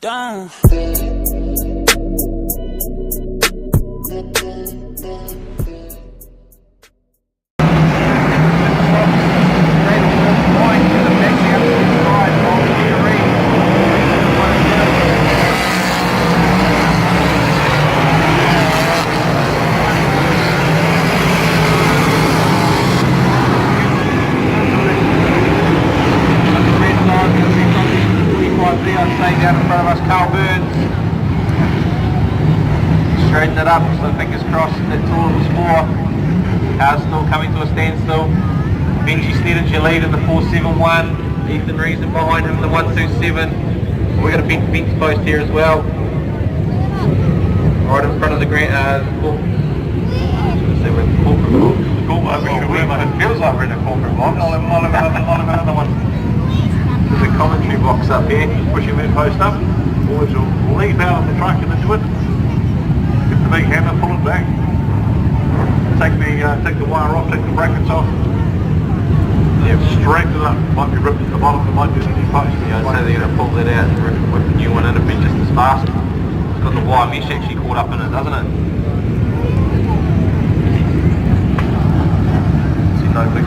Damn. Straighten it up, so fingers crossed that tool was more. Car's still coming to a standstill. Benji Snedden's your lead in the 471. Ethan Reason behind him in the 127. We've got a big fence post here as well. Right in front of the corporate box. It feels like we're in a corporate box. I'll have another one. There's a commentary box up here. Just pushing that post up. Boys will leap out of the truck and into it. Get the big hammer, pull it back. Take the wire off, take the brackets off. Yeah, straighten it up. Might be ripped at the bottom, it might be a new post. Yeah, so they're going to pull that out and whip the new one in a bit just as fast. It's got the wire mesh actually caught up in it, doesn't it? See no big...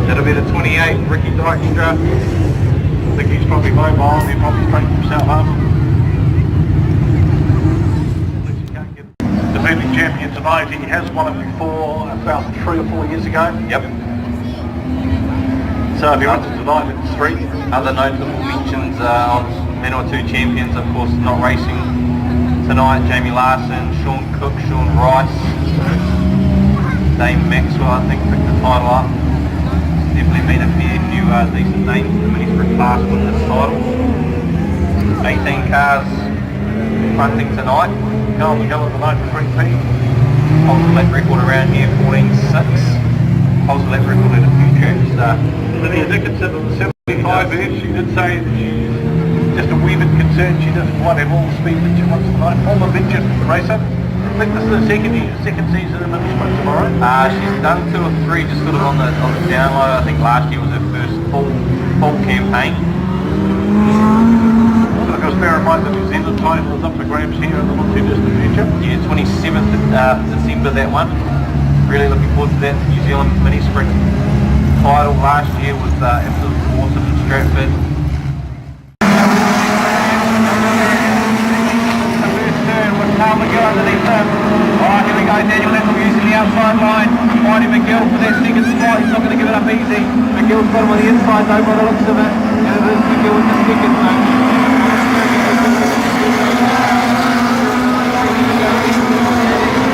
That'll be the 28, Ricky Dykstra. I think he's probably mobile, he's probably straight from South Harbour. Defending champion tonight, he has won it before, about 3 or 4 years ago. Yep. So if he runs it tonight, it's 3. Other notable mentions on men or 2 champions, of course, not racing tonight. Jamie Larson, Sean Cook, Sean Rice, Dame Maxwell, I think, picked the title up. Definitely been a fair few decent names in the mini-sprint class win this title. 18 cars fronting tonight. Go on the hill at the night for 3P. Holds the lap record around here, 14.6. Holds the lap record at a few tracks. Lydia Dickinson on the 75 there, she did say that she's just a wee bit concerned she doesn't quite have all the speed that she wants tonight. Former midget racer. I think this is the second season in mini-sprint tomorrow. She's done 2 or 3 just sort of on the download. I think last year was her first full campaign. Also, because bear in mind the New Zealand title is up for grabs here in the not too distant future. Yeah, 27th of December that one. Really looking forward to that. New Zealand mini-sprint title last year was absolutely awesome in Stratford. Palmer McGill underneath him. Alright, here we go, Daniel Lethal using the outside line. Finding McGill for that second spot, he's not going to give it up easy. McGill's got him on the inside though by the looks of it. And it is McGill in the second though.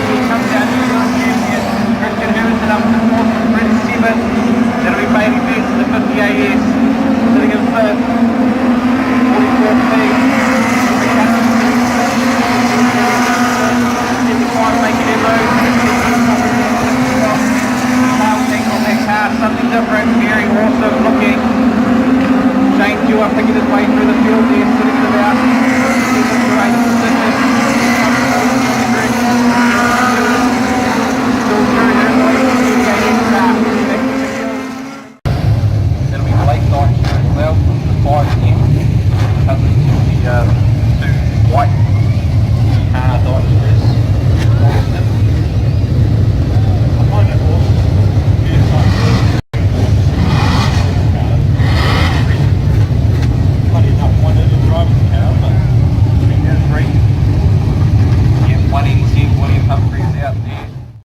He comes down to the champion. Christian Harrison up to the 4th, Brent 7th. That'll be Bailey Best in the 50 AS. Sitting in 5th. 44th lead. Making it low. On that car, something different, very awesome looking. Shane Stewart picking his way through the field there, sitting at about 7 to 8